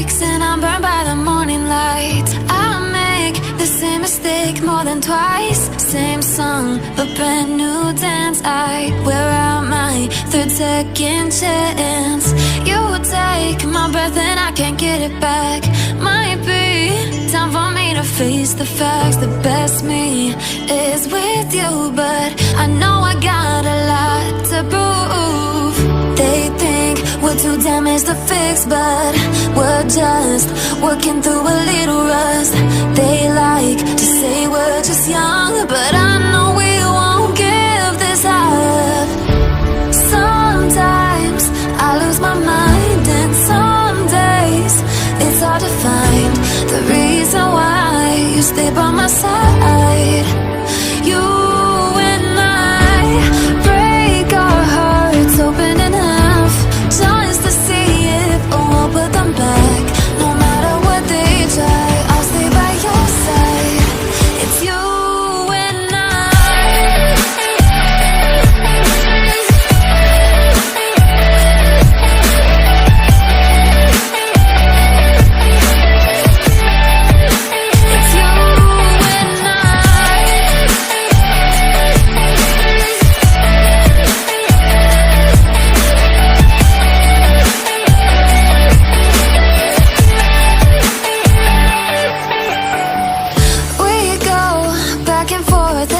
breaks and I'm burned by the morning light. I make the same mistake more than twice. Same song, but brand new dance. I wear out my third second chance. You take my breath and I can't get it back. Might be time for me to face the facts. The best me is with you, but I know I got a lot to prove. They think we're too damaged to fix, but we're just working through a little rust. They like to say we're just young, but I know we won't give this up. Sometimes I lose my mind, and some days it's hard to find the reason why you stay by my side. You and I break our hearts open in half, just to see if we'll put them back. No matter what they try, I'll stay by your side. It's you and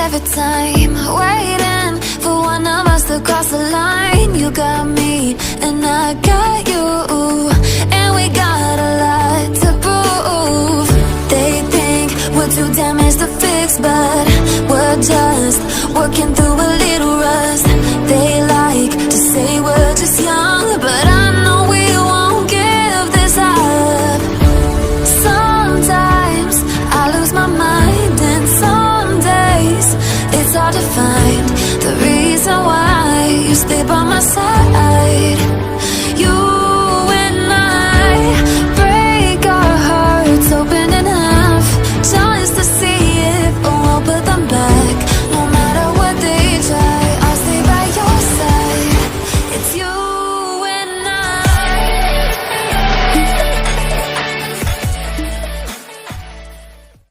every time, waiting for one of us to cross the line. You got me and I got you, and we got a lot to prove. They think we're too damaged to fix, but we're just working through a little rust. They like to say we're just young, but I know we won't give this up. Sometimes I lose my mind, and some days it's hard to find the reason why you stay by my side.